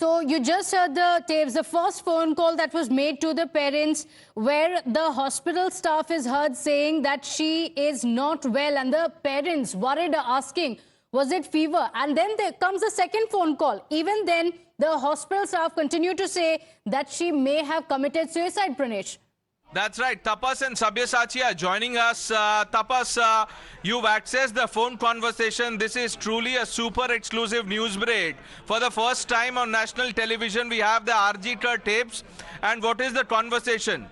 So you just heard the tapes, the first phone call that was made to the parents where the hospital staff is heard saying that she is not well, and the parents worried are asking, was it fever? And then there comes the second phone call. Even then, the hospital staff continue to say that she may have committed suicide, Pranesh. That's right. Tapas and Sabyasachi are joining us. Tapas, you've accessed the phone conversation. This is truly a super exclusive news break. For the first time on national television, we have the RG tapes. And what is the conversation?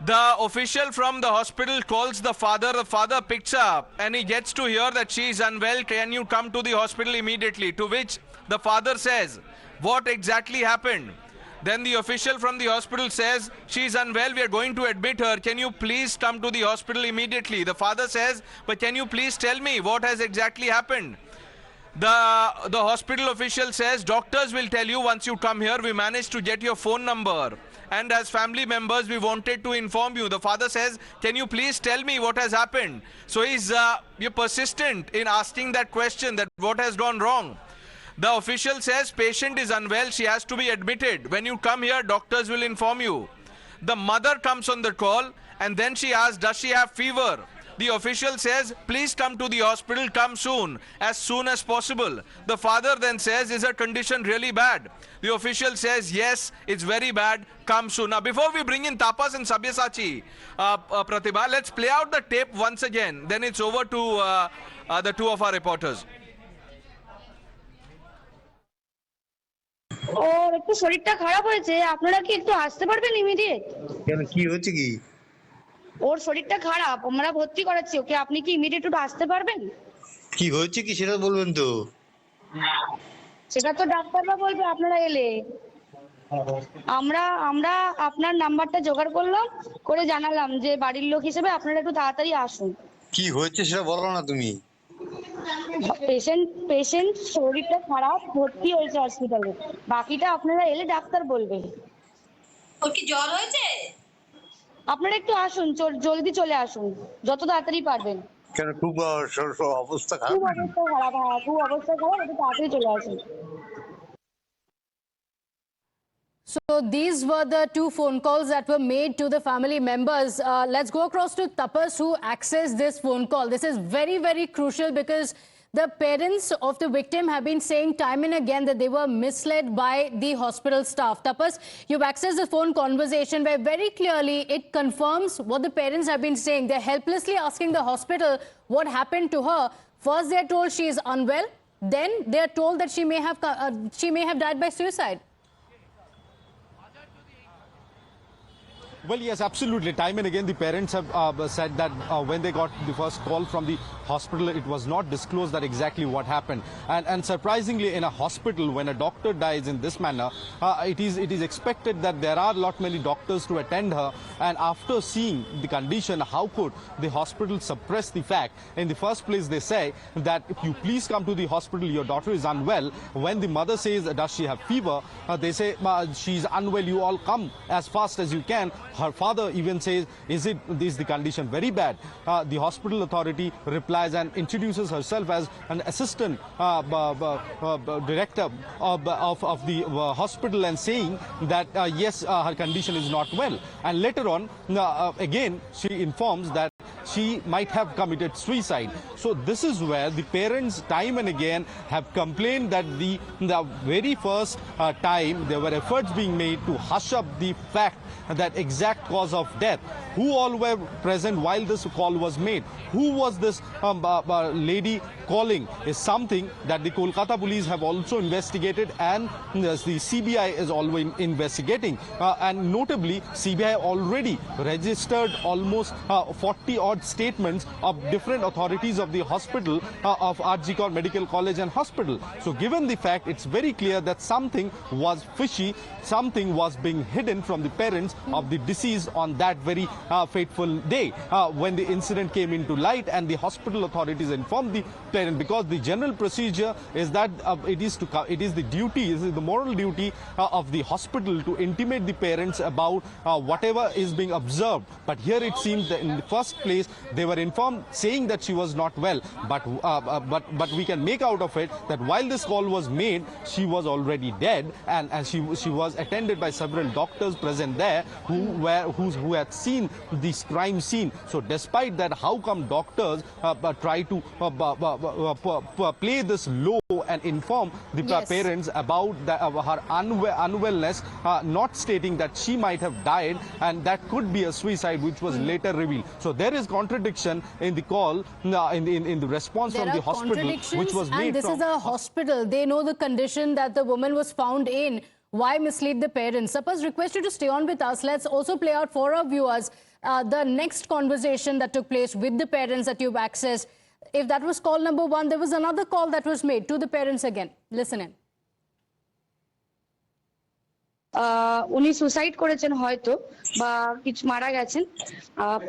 The official from the hospital calls the father picks up and he gets to hear that she is unwell. Can you come to the hospital immediately? To which the father says, what exactly happened? Then the official from the hospital says, she is unwell, we are going to admit her. Can you please come to the hospital immediately? The father says, but can you please tell me what has exactly happened? The hospital official says, doctors will tell you once you come here. We managed to get your phone number. And as family members, we wanted to inform you. The father says, can you please tell me what has happened? So you're persistent in asking that question, that what has gone wrong. The official says patient is unwell, she has to be admitted. When you come here, doctors will inform you. The mother comes on the call and then she asks, does she have fever? The official says, please come to the hospital, come soon as possible. The father then says, is her condition really bad? The official says, yes, it's very bad, come soon. Now, before we bring in Tapas and Sabyasachi, Pratibha, let's play out the tape once again. Then it's over to the two of our reporters. ওর একটু শরীরটা খারাপ হয়েছে, আপনারা কি একটু আসতে পারবেন immediate? কেন, কি হচ্ছে কি? ওর শরীরটা খারাপ, আমরা ভর্তি করাচ্ছি ওকে, আপনি কি ইমিডিয়েট একটু আসতে পারবেন? কি হচ্ছে কি সেটা বলবেন তো? সেটা তো ডাক্তাররা বলবে আপনারা এলে। আমরা আপনার নাম্বারটা জোগাড় করলাম, করে জানালাম যে বাড়ির লোক হিসেবে আপনারা একটু তাড়াতাড়ি আসুন। কি হচ্ছে সেটা বলো না তুমি। পেশেন্ট শরীরটা খারাপ, ভর্তি হয়েছে হসপিটালে, বাকিটা আপনারা এলে ডাক্তার বলবে। ওর কি জ্বর হয়েছে? আপনারা একটু আসুন, জলদি চলে আসুন যত তাড়াতাড়ি পারবেন। কেন, খুব অবস্থা খারাপ? খুব অবস্থা খারাপ, হ্যাঁ খুব অবস্থা খারাপ, একটু তাড়াতাড়ি চলে আসুন। So these were the two phone calls that were made to the family members. Let's go across to Tapas, who accessed this phone call. This is very, very crucial because the parents of the victim have been saying time and again that they were misled by the hospital staff. Tapas, you've accessed the phone conversation where very clearly it confirms what the parents have been saying. They're helplessly asking the hospital what happened to her. First, they're told she is unwell. Then they're told that she may have died by suicide. Well, yes, absolutely. Time and again, the parents have said that when they got the first call from the hospital, it was not disclosed that exactly what happened. And surprisingly, in a hospital, when a doctor dies in this manner, it is expected that there are lot many doctors to attend her. And after seeing the condition, how could the hospital suppress the fact? In the first place, they say that if you please come to the hospital, your daughter is unwell. When the mother says, does she have fever? They say, she's unwell, you all come as fast as you can. Her father even says, is the condition very bad? The hospital authority replies and introduces herself as an assistant director of the hospital and saying that yes, her condition is not well. And later on, again, she informs that she might have committed suicide. So this is where the parents time and again have complained that the very first time there were efforts being made to hush up the fact that exact cause of death. Who all were present while this call was made? Who was this lady calling is something that the Kolkata police have also investigated, and the CBI is always investigating. And notably, CBI already registered almost 40 odd statements of different authorities of the hospital of RG Medical College and Hospital. So given the fact, it's very clear that something was fishy, something was being hidden from the parents of the deceased on that very fateful day when the incident came into light, and the hospital authorities informed the parent, because the general procedure is that it is the moral duty of the hospital to intimate the parents about whatever is being observed. But here it seems that in the first place they were informed saying that she was not well, but we can make out of it that while this call was made, she was already dead, and she was attended by several doctors present there who had seen this crime scene. So despite that, how come doctors try to play this low and inform the parents about her unwellness, not stating that she might have died and that could be a suicide, which was later revealed. So there is contradiction in the call, in the response from the hospital, which was made. And this is a hospital. They know the condition that the woman was found in. Why mislead the parents? Suppose request you to stay on with us. Let's also play out for our viewers the next conversation that took place with the parents that you've accessed. If that was call number 1, there was another call that was made to the parents again. Listen in. উনি suicide করেছেন হয়তো বা কিছু মারা গেছেন।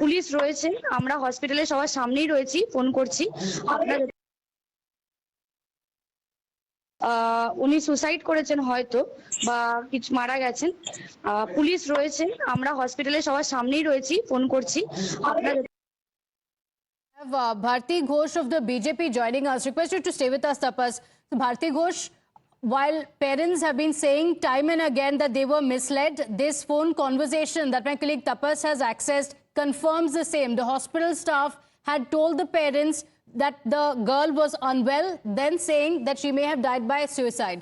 Police রয়েছে, আমরা হসপিটালে সবার সামনেই রয়েছি, ফোন করছি। আপনার উনি সুসাইড করেছেন হয়তো বা কিছু মারা গেছেন। পুলিশ রয়েছে, আমরা হসপিটালে সবার সামনেই রয়েছি, ফোন করছি। আপনার Bharti Ghosh of the BJP joining us. Request you to stay with us, Tapas. So Bharti Ghosh, while parents have been saying time and again that they were misled, this phone conversation that my colleague Tapas has accessed confirms the same. The hospital staff had told the parents that the girl was unwell, then saying that she may have died by suicide.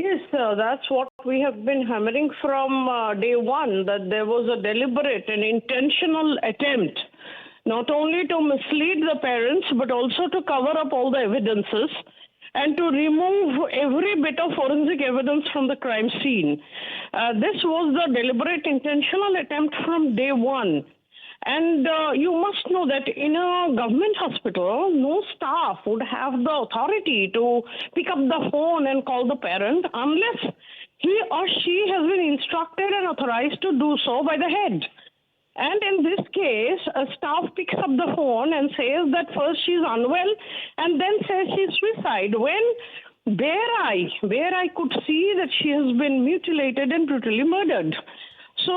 Yes, that's what we have been hammering from day one, that there was a deliberate and intentional attempt not only to mislead the parents but also to cover up all the evidences and to remove every bit of forensic evidence from the crime scene. This was the deliberate intentional attempt from day one. And you must know that in a government hospital, no staff would have the authority to pick up the phone and call the parent unless he or she has been instructed and authorized to do so by the head. And in this case, a staff picks up the phone and says that first she's unwell and then says she's suicide, when where I could see that she has been mutilated and brutally murdered. So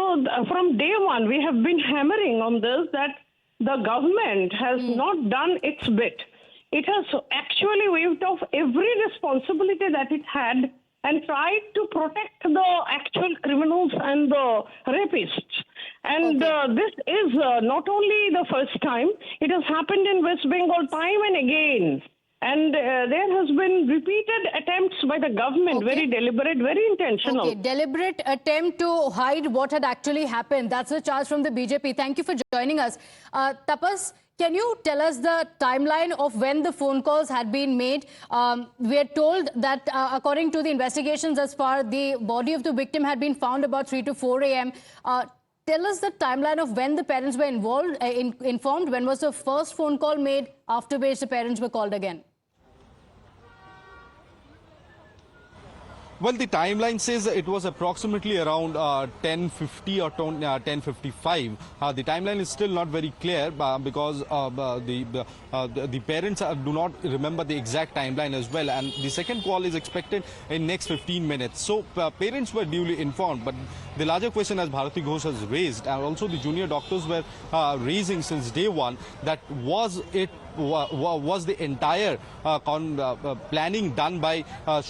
from day one, we have been hammering on this, that the government has not done its bit. It has actually waved off every responsibility that it had and tried to protect the actual criminals and the rapists. And this is not only the first time, it has happened in West Bengal time and again. And there has been repeated attempts by the government, very deliberate, very intentional. Okay, deliberate attempt to hide what had actually happened. That's the charge from the BJP. Thank you for joining us. Tapas, can you tell us the timeline of when the phone calls had been made? We are told that according to the investigations as far, the body of the victim had been found about 3 to 4 a.m. Tell us the timeline of when the parents were informed. When was the first phone call made, after which the parents were called again? Well, the timeline says it was approximately around 10:50 or 10:55. The timeline is still not very clear because the parents do not remember the exact timeline as well, and the second call is expected in next 15 minutes. So parents were duly informed, but the larger question, as Bharti Ghosh has raised, and also the junior doctors were raising since day one, that was the entire planning done by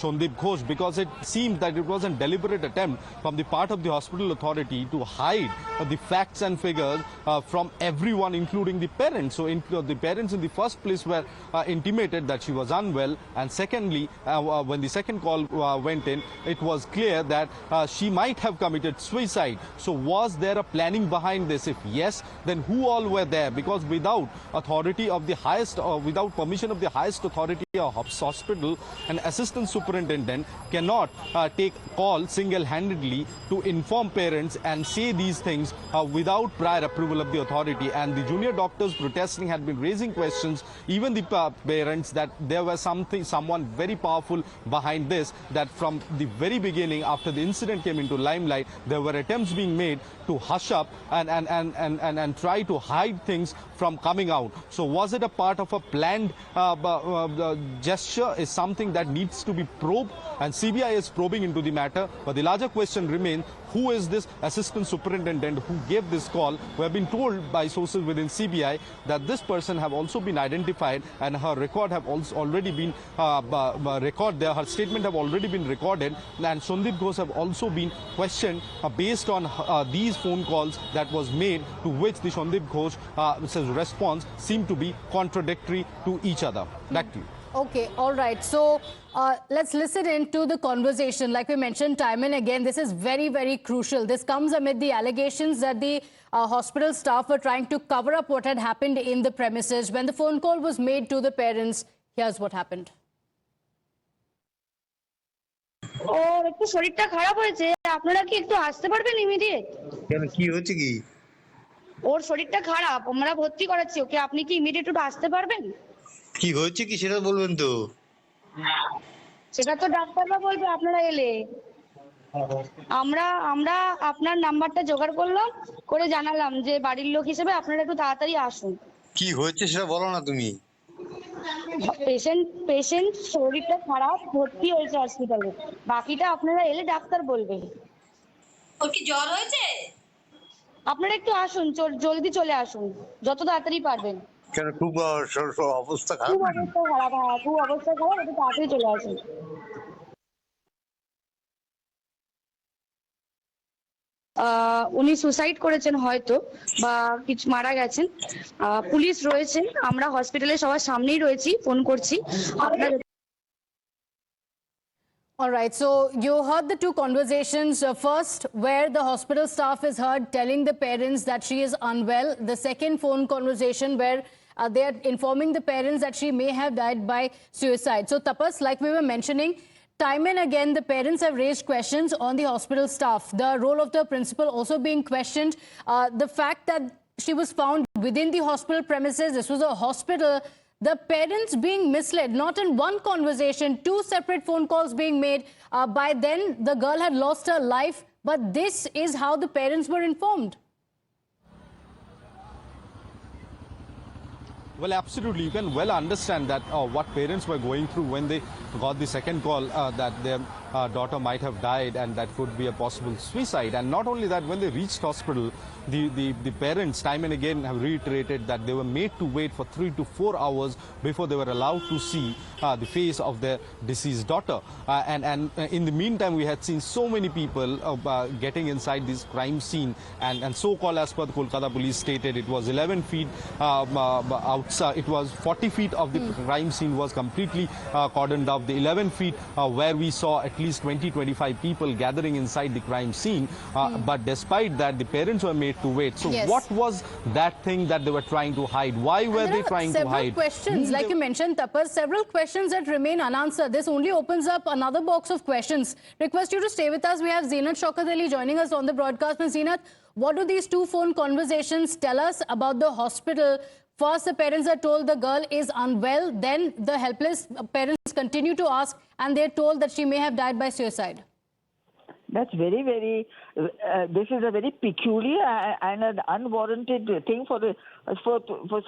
Shondip Ghosh, because it seemed that it was a deliberate attempt from the part of the hospital authority to hide the facts and figures from everyone, including the parents. So the parents in the first place were intimated that she was unwell, and secondly, when the second call went in, it was clear that she might have committed suicide. So was there a planning behind this? If yes, then who all were there? Because without authority of the highest, or without permission of the highest authority authority or hospital, an assistant superintendent cannot take call single-handedly to inform parents and say these things without prior approval of the authority. And the junior doctors protesting had been raising questions, even the parents, that there was someone very powerful behind this, that from the very beginning, after the incident came into limelight, there were attempts being made to hush up and try to hide things from coming out. So was it a part of a planned gesture is something that needs to be probed, and CBI is probing into the matter. But the larger question remains, who is this assistant superintendent who gave this call? We have been told by sources within CBI that this person have also been identified, and her record have also already been her statement have already been recorded, and Sandeep Ghosh have also been questioned based on these phone calls that was made, to which the Sandeep Ghosh response seemed to be contradictory to each other. Back to you. Okay, all right. So let's listen into the conversation. Like we mentioned time and again, this is very, very crucial. This comes amid the allegations that the hospital staff were trying to cover up what had happened in the premises. When the phone call was made to the parents, here's what happened. ওর একটু শরীরটা খারাপ হয়েছে, আপনারা কি একটু আসতে পারবেন immediate? কেন কি হয়েছে কি? ওর শরীরটা খারাপ, আমরা ভর্তি করাচ্ছি ওকে, আপনি কি ইমিডিয়েট একটু আসতে পারবেন? কি হয়েছে কি সেটা বলবেন তো? সেটা তো ডাক্তাররা বলবে আপনারা এলে। আমরা আপনার নাম্বারটা জোগাড় করলাম, করে জানালাম যে বাড়ির লোক হিসেবে আপনারা একটু তাড়াতাড়ি আসুন। কি হয়েছে সেটা বলো না তুমি। পেশেন্ট শরীরটা খারাপ, ভর্তি হয়েছে হসপিটালে, বাকিটা আপনারা এলে ডাক্তার বলবে। ওর কি জ্বর হয়েছে? আপনারা একটু আসুন, জলদি চলে আসুন, যত তাড়াতাড়ি পারবেন। কেন খুব অবস্থা খারাপ? খুব অবস্থা খারাপ, হ্যাঁ খুব অবস্থা খারাপ, একটু তাড়াতাড়ি চলে আসুন। উনি সুসাইড করেছেন হয়তো, বা কিছু মারা গেছেন। পুলিশ রয়েছে, আমরা হসপিটালে সবার সামনেই রয়েছি, ফোন করছি। আপনার All right, so you heard the two conversations. First, where the hospital staff is heard telling the parents that she is unwell. The second phone conversation where they are informing the parents that she may have died by suicide. So, Tapas, like we were mentioning, time and again, the parents have raised questions on the hospital staff. The role of the principal also being questioned. The fact that she was found within the hospital premises, this was a hospital. The parents being misled, not in one conversation, two separate phone calls being made. By then, the girl had lost her life, but this is how the parents were informed. Well, absolutely. You can well understand that what parents were going through when they got the second call that their daughter might have died and that could be a possible suicide. And not only that, when they reached hospital, the parents time and again have reiterated that they were made to wait for 3 to 4 hours before they were allowed to see the face of their deceased daughter. And in the meantime, we had seen so many people getting inside this crime scene, and so-called, as per the Kolkata police stated, it was 11 feet outside. It was 40 feet of the crime scene was completely cordoned off. The 11 feet where we saw at least 20-25 people gathering inside the crime scene. But despite that, the parents were made to wait. So Yes. what was that thing that they were trying to hide? Why were they trying to hide? Several questions, like you mentioned, Tapas, several questions that remain unanswered. This only opens up another box of questions. Request you to stay with us. We have Zeenat Shaukat Ali joining us on the broadcast. And Zeenat, what do these two phone conversations tell us about the hospital? First, the parents are told the girl is unwell. Then the helpless parents continue to ask, and they're told that she may have died by suicide. That's very, very. This is a very peculiar and an unwarranted thing for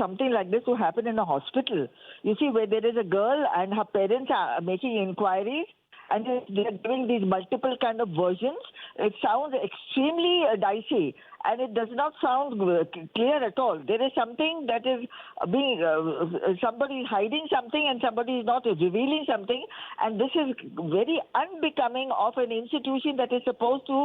something like this to happen in a hospital. You see, where there is a girl and her parents are making inquiries, and they're giving these multiple kind of versions. It sounds extremely dicey, and it does not sound clear at all. There is something that is being, somebody is hiding something and somebody is not revealing something, and this is very unbecoming of an institution that is supposed to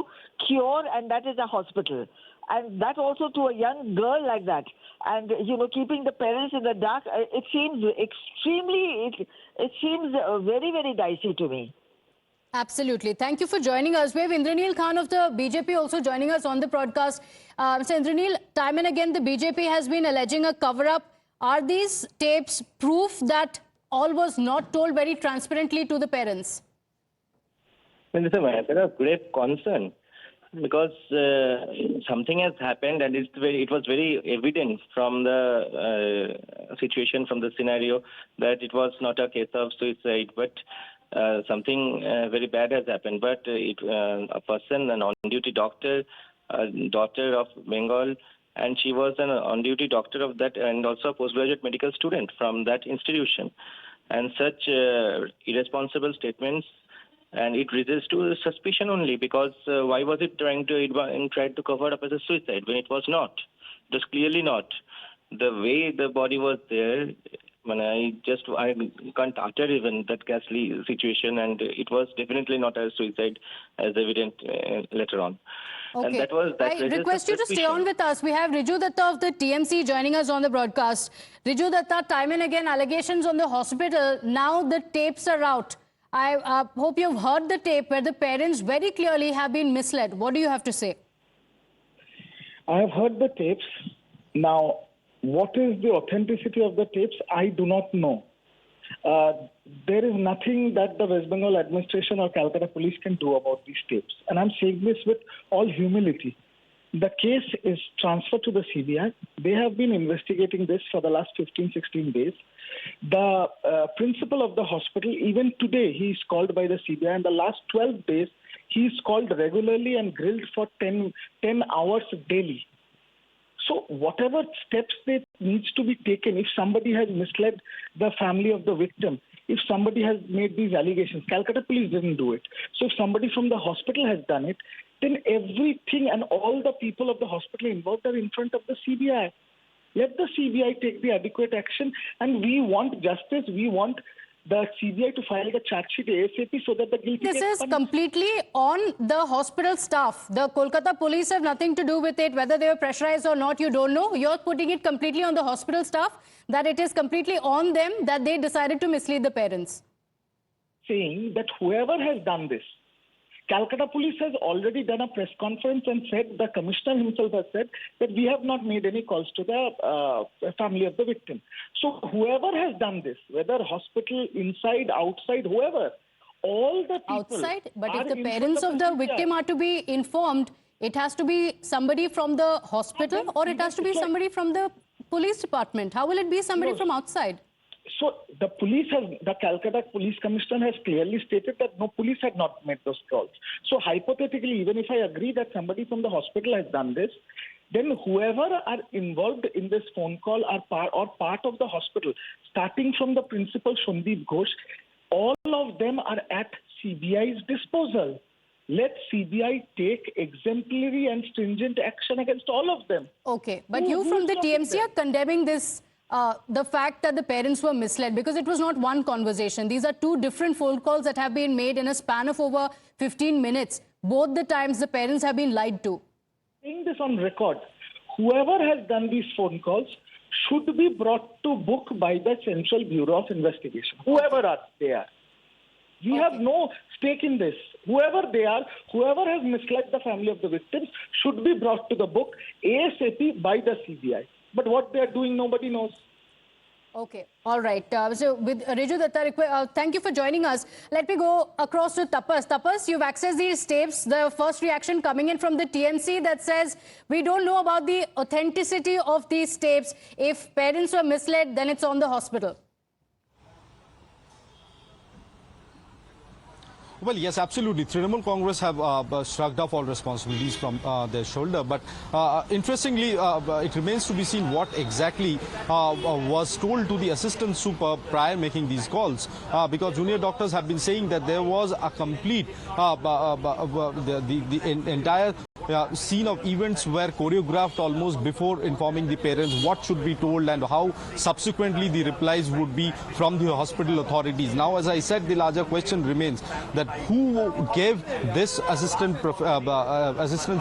cure, and that is a hospital. And that also to a young girl like that. And, you know, keeping the parents in the dark, it seems extremely, it seems very, very dicey to me. Absolutely. Thank you for joining us. We have Indranil Khan of the BJP also joining us on the broadcast. Mr. Indranil, time and again the BJP has been alleging a cover-up. Are these tapes proof that all was not told very transparently to the parents? Well, it's a matter of grave concern because something has happened, and it was very evident from the situation, from the scenario, that it was not a case of suicide, but something very bad has happened. But a person, an on-duty doctor, daughter of Bengal, and she was an on-duty doctor of that, and also a postgraduate medical student from that institution. And such irresponsible statements, and it raises to suspicion only, because why was it trying to cover up as a suicide when it was not? It was clearly not. The way the body was there, I can't utter even that ghastly situation, and it was definitely not a suicide, as evident later on. Okay. And that I request you to stay on with us. We have Riju Datta of the TMC joining us on the broadcast. Riju Datta, time and again allegations on the hospital. Now the tapes are out. I hope you've heard the tape where the parents very clearly have been misled. What do you have to say? I have heard the tapes. Now, what is the authenticity of the tapes? I do not know. There is nothing that the West Bengal administration or Calcutta police can do about these tapes. And I'm saying this with all humility. The case is transferred to the CBI. They have been investigating this for the last 15, 16 days. The principal of the hospital, even today, he is called by the CBI. And the last 12 days, he is called regularly and grilled for 10 hours daily. So whatever steps that needs to be taken, if somebody has misled the family of the victim, if somebody has made these allegations, Calcutta police didn't do it. So if somebody from the hospital has done it, then everything and all the people of the hospital involved are in front of the CBI. Let the CBI take the adequate action, and we want justice. We want the CBI to file the charge sheet ASAP so that the guilty... This is completely on the hospital staff. The Kolkata police have nothing to do with it. Whether they were pressurized or not, you don't know. You're putting it completely on the hospital staff, that it is completely on them that they decided to mislead the parents. Saying that whoever has done this, Calcutta police has already done a press conference and said, the commissioner himself has said that we have not made any calls to the family of the victim. So whoever has done this, whether hospital, inside, outside, whoever, all the people... Outside? But if the parents of the victim are to be informed, it has to be somebody from the hospital or it has to be somebody from the police department. How will it be somebody from outside? So the Calcutta police commissioner has clearly stated that no, police had not made those calls. So hypothetically, even if I agree that somebody from the hospital has done this, then whoever are involved in this phone call are part of the hospital, starting from the principal Sandeep Ghosh, all of them are at CBI's disposal. Let CBI take exemplary and stringent action against all of them. Okay, but you from the TMC are condemning this, the fact that the parents were misled, because it was not one conversation. These are two different phone calls that have been made in a span of over 15 minutes. Both the times the parents have been lied to. Saying this on record, whoever has done these phone calls should be brought to book by the Central Bureau of Investigation. Whoever they are. We have no stake in this. Whoever they are, whoever has misled the family of the victims should be brought to the book ASAP by the CBI. But what they are doing, nobody knows. Okay, all right. So with Riju Datta, thank you for joining us. Let me go across to Tapas. Tapas, you've accessed these tapes. The first reaction coming in from the TMC that says, we don't know about the authenticity of these tapes. If parents were misled, then it's on the hospital. Well, yes, absolutely. Trinamool Congress have shrugged off all responsibilities from their shoulder. But interestingly, it remains to be seen what exactly was told to the assistant super prior making these calls. Because junior doctors have been saying that there was a complete, the entire scene of events were choreographed almost before informing the parents what should be told and how subsequently the replies would be from the hospital authorities. Now, as I said, the larger question remains that who gave this assistant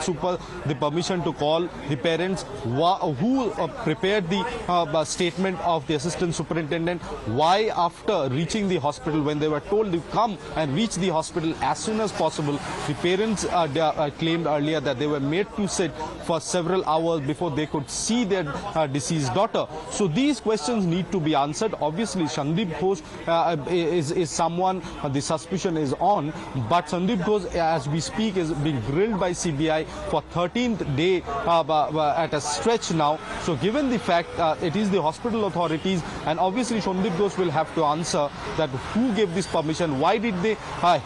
super the permission to call the parents, who prepared the statement of the assistant superintendent, why after reaching the hospital, when they were told to come and reach the hospital as soon as possible, the parents claimed earlier that that they were made to sit for several hours before they could see their deceased daughter. So these questions need to be answered. Obviously, Sandeep Ghosh is someone the suspicion is on, but Sandeep Ghosh, as we speak, is being grilled by CBI for 13th day at a stretch now. So given the fact it is the hospital authorities, and obviously Sandeep Ghosh will have to answer that who gave this permission, why did they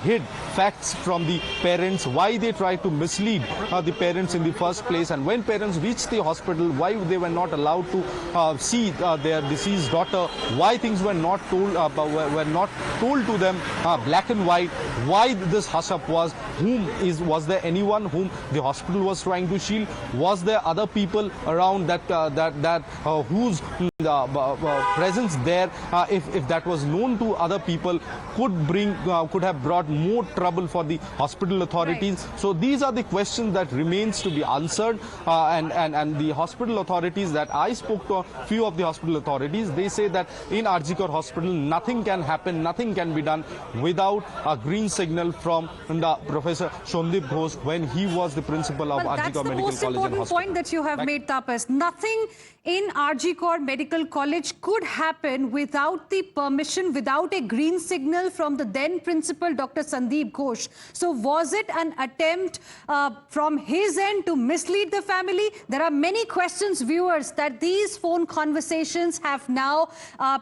hid facts from the parents, why they tried to mislead the parents in the first place, and when parents reached the hospital, why they were not allowed to see their deceased daughter, why things were not told to them black and white, why this hush-up was, was there anyone whom the hospital was trying to shield, was there other people around whose presence there, if that was known to other people, could have brought more trouble for the hospital authorities. Right. So these are the questions that remains to be answered, and the hospital authorities that I spoke to, a few of the hospital authorities, they say that in RGKR hospital nothing can happen, nothing can be done without a green signal from Professor Sandeep Ghosh when he was the principal of RGKR Medical College and Hospital. That's the most important point that you have made, Tapas. Nothing in RGKR Medical College could happen without the permission, without a green signal from the then principal, Dr. Sandeep Ghosh. So was it an attempt from his end to mislead the family? There are many questions, viewers, that these phone conversations have now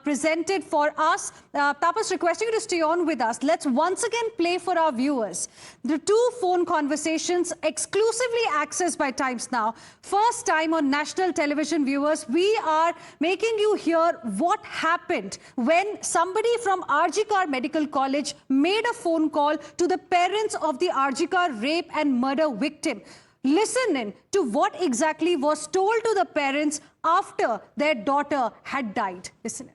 presented for us. Tapas, requesting you to stay on with us. Let's once again play for our viewers the two phone conversations exclusively accessed by Times Now. First time on national television, viewers, we are making you hear what happened when somebody from RGKR Medical College made a phone call to the parents of the RGKR rape and murder victim. Listen in to what exactly was told to the parents after their daughter had died. Listen in.